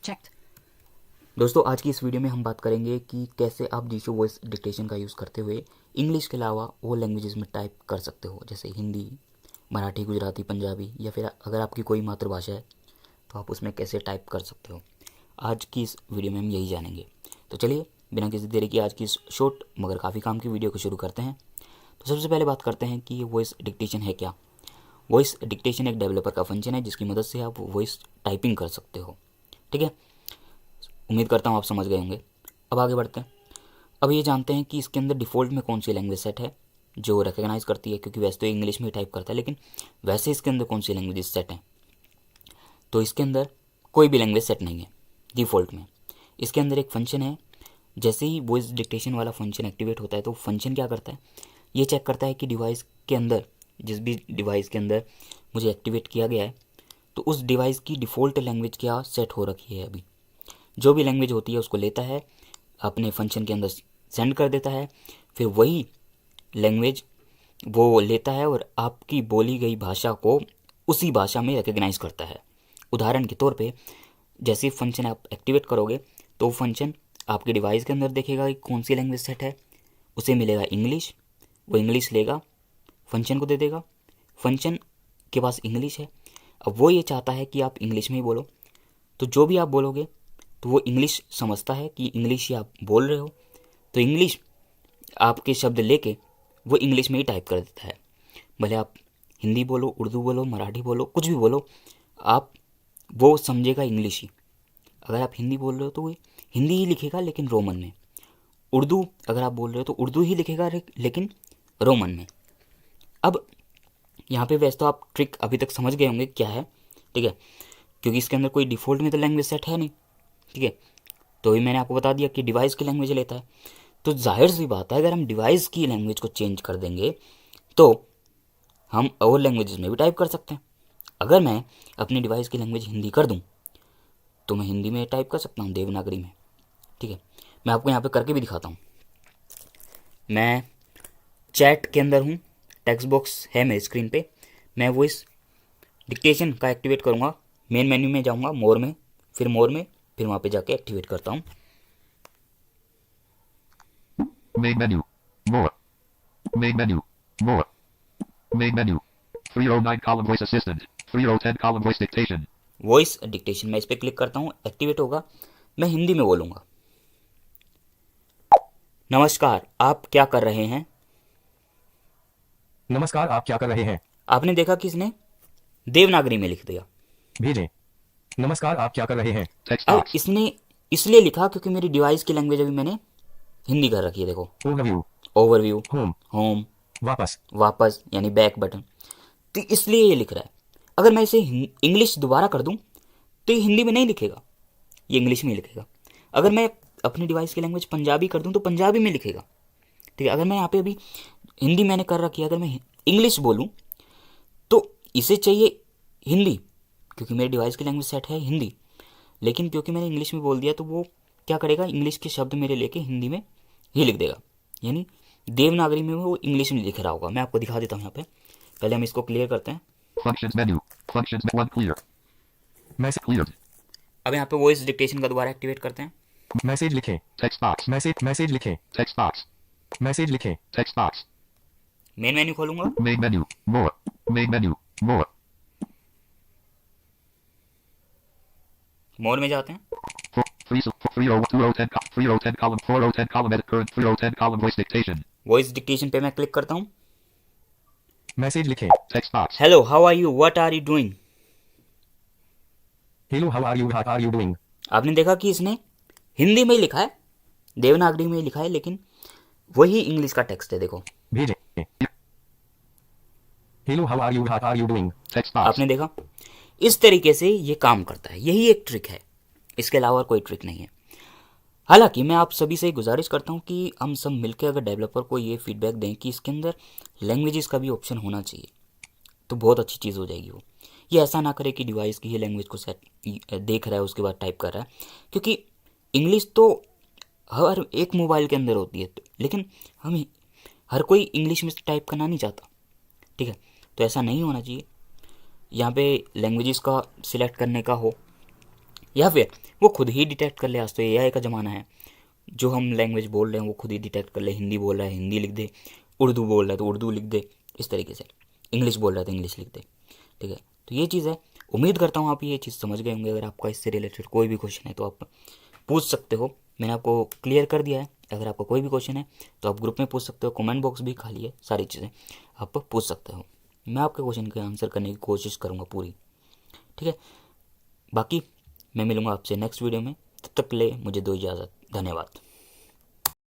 checked। दोस्तों आज की इस वीडियो में हम बात करेंगे कि कैसे आप जीशो वॉइस डिक्टेशन का यूज़ करते हुए इंग्लिश के अलावा और लैंग्वेजेस में टाइप कर सकते हो, जैसे हिंदी, मराठी, गुजराती, पंजाबी, या फिर अगर आपकी कोई मातृभाषा है तो आप उसमें कैसे टाइप कर सकते हो। आज की इस वीडियो में हम यही जानेंगे। तो चलिए बिना किसी देरी के आज की इस शॉर्ट मगर काफ़ी काम की वीडियो को शुरू करते हैं। तो सबसे पहले बात करते हैं कि ये वॉइस डिक्टेशन है क्या। वॉइस डिक्टेशन एक डेवलपर का फंक्शन है जिसकी मदद से आप वॉइस टाइपिंग कर सकते हो। ठीक है, उम्मीद करता हूँ आप समझ गए होंगे। अब आगे बढ़ते हैं। अब ये जानते हैं कि इसके अंदर डिफ़ॉल्ट में कौन सी लैंग्वेज सेट है जो रिकग्नाइज करती है, क्योंकि वैसे तो इंग्लिश में ही टाइप करता है, लेकिन वैसे इसके अंदर कौन सी लैंग्वेज सेट है। तो इसके अंदर कोई भी लैंग्वेज सेट नहीं है डिफ़ॉल्ट में। इसके अंदर एक फंक्शन है। जैसे ही वॉइस डिक्टेशन वाला फंक्शन एक्टिवेट होता है तो फंक्शन क्या करता है, ये चेक करता है कि डिवाइस के अंदर, जिस भी डिवाइस के अंदर मुझे एक्टिवेट किया गया है, तो उस डिवाइस की डिफ़ॉल्ट लैंग्वेज क्या सेट हो रखी है। अभी जो भी लैंग्वेज होती है उसको लेता है, अपने फंक्शन के अंदर सेंड कर देता है, फिर वही लैंग्वेज वो लेता है और आपकी बोली गई भाषा को उसी भाषा में रिकग्नाइज करता है। उदाहरण के तौर पे जैसे फंक्शन आप एक्टिवेट करोगे तो फंक्शन आपके डिवाइस के अंदर देखेगा कि कौन सी लैंग्वेज सेट है, उसे मिलेगा इंग्लिश, वो इंग्लिश लेगा, फंक्शन को दे देगा, फंक्शन के पास इंग्लिश है, अब वो ये चाहता है कि आप इंग्लिश में ही बोलो, तो जो भी आप बोलोगे तो वो इंग्लिश समझता है कि इंग्लिश ही आप बोल रहे हो, तो इंग्लिश आपके शब्द लेके वो इंग्लिश में ही टाइप कर देता है। भले आप हिंदी बोलो, उर्दू बोलो, मराठी बोलो, कुछ भी बोलो, आप वो समझेगा इंग्लिश ही। अगर आप हिंदी बोल रहे हो तो वो हिंदी ही लिखेगा लेकिन रोमन में। उर्दू अगर आप बोल रहे हो तो उर्दू ही लिखेगा लेकिन रोमन में। अब यहाँ पे वैसे तो आप ट्रिक अभी तक समझ गए होंगे क्या है, ठीक है, क्योंकि इसके अंदर कोई डिफ़ॉल्ट में तो लैंग्वेज सेट है नहीं। ठीक है, तो ही मैंने आपको बता दिया कि डिवाइस की लैंग्वेज लेता है। तो जाहिर सी बात है अगर हम डिवाइस की लैंग्वेज को चेंज कर देंगे तो हम और लैंग्वेजेस में भी टाइप कर सकते हैं। अगर मैं अपनी डिवाइस की लैंग्वेज हिंदी कर दूं तो मैं हिंदी में टाइप कर सकता हूं, देवनागरी में। ठीक है, मैं आपको यहाँ पे करके भी दिखाता हूँ। मैं चैट के अंदर हूँ, टेक्स्ट बॉक्स है मेरी स्क्रीन पे। मैं वॉइस डिक्टेशन का एक्टिवेट करूँगा, मेन मेन्यू में जाऊँगा, मोर में, फिर वहाँ पे जाके एक्टिवेट करता हूँ। Main menu. More. Main menu. More. Main menu. 309 column voice assistant. 3010 column voice dictation. Voice dictation में इस पर क्लिक करता हूँ, एक्टिवेट होगा। मैं हिंदी में बोलूँगा, नमस्कार आप क्या कर रहे हैं। नमस्कार, आप क्या कर रहे हैं? आपने देखा कि इसने देवनागरी में लिख दिया। भेजें। नमस्कार, आप क्या कर रहे हैं? Text अब box. इसने इसलिए लिखा क्योंकि मेरी डिवाइस की लैंग्वेज अभी मैंने हिंदी कर रखी है। देखो, ओवरव्यू, ओवरव्यू, होम, होम, वापस, वापस यानी बैक बटन, तो इसलिए ये लिख रहा है। अगर मैं इसे इंग्लिश दोबारा कर दूं तो ये हिंदी में नहीं लिखेगा, ये इंग्लिश में ही लिखेगा। अगर मैं अपनी डिवाइस की लैंग्वेज पंजाबी कर दूं तो पंजाबी में लिखेगा। ठीक है, अगर मैं यहाँ पे अभी हिंदी मैंने कर रखी है, अगर मैं इंग्लिश बोलूँ तो इसे चाहिए हिंदी, क्योंकि मेरी डिवाइस की लैंग्वेज सेट है हिंदी, लेकिन क्योंकि मैंने इंग्लिश में बोल दिया तो वो क्या करेगा, इंग्लिश के शब्द मेरे लेके हिंदी में ही लिख देगा। यानी देवनागरी में वो इंग्लिश में लिख रहा होगा। मैं आपको दिखा देता हूँ यहाँ पे, पहले हम इसको क्लियर करते हैं। Functions menu. Functions one clear. Message, Cleared. अब यहाँ पे वॉइस डिक्टेशन का दोबारा एक्टिवेट करते हैं। मैसेज लिखें, Text box. मैसेज लिखें, Text box. मैसेज लिखें, Text box. मेन मेन्यू खोलूंगा, Main menu. More. Main menu. More. मोर में जाते हैं। 3010 column 4010 column edit current 3010 column voice dictation. Voice dictation पे मैं क्लिक करता हूँ। मैसेज लिखें, Text box. Hello, how are you, what are you doing. Hello, how are you doing? आपने देखा कि इसने हिंदी में ही लिखा है, देवनागरी में ही लिखा है, लेकिन वही इंग्लिश का टेक्स्ट है। देखो, भेजें। Hello, how are you doing? Text box. आपने देखा, इस तरीके से ये काम करता है। यही एक ट्रिक है, इसके अलावा कोई ट्रिक नहीं है। हालांकि मैं आप सभी से गुजारिश करता हूँ कि हम सब मिलकर अगर डेवलपर को ये फीडबैक दें कि इसके अंदर लैंग्वेजेस का भी ऑप्शन होना चाहिए तो बहुत अच्छी चीज़ हो जाएगी। वो ये ऐसा ना करे कि डिवाइस की ही लैंग्वेज को सेट देख रहा है उसके बाद टाइप कर रहा है, क्योंकि इंग्लिश तो हर एक मोबाइल के अंदर होती है, लेकिन हम हर कोई इंग्लिश में टाइप करना नहीं चाहता। ठीक है, तो ऐसा नहीं होना चाहिए। यहाँ पे लैंग्वेजेस का सिलेक्ट करने का हो, या फिर वो खुद ही डिटेक्ट कर ले, आज तो एआई का ज़माना है, जो हम लैंग्वेज बोल रहे हैं वो खुद ही डिटेक्ट कर ले, हिंदी बोल रहा है हिंदी लिख दे, उर्दू बोल रहा है तो उर्दू लिख दे, इस तरीके से इंग्लिश बोल रहा है तो इंग्लिश लिख दे। ठीक है, तो ये चीज़ है। उम्मीद करता हूँ आप ये चीज़ समझ गए होंगे। अगर आपका इससे रिलेटेड कोई भी क्वेश्चन है तो आप पूछ सकते हो, मैंने आपको क्लियर कर दिया है। अगर आपका कोई भी क्वेश्चन है तो आप ग्रुप में पूछ सकते हो, कमेंट बॉक्स भी खाली है, सारी चीज़ें आप पूछ सकते हो। मैं आपके क्वेश्चन के आंसर करने की कोशिश करूँगा पूरी। ठीक है, बाकी मैं मिलूँगा आपसे नेक्स्ट वीडियो में, तब तक के लिए मुझे दो इजाज़त, धन्यवाद।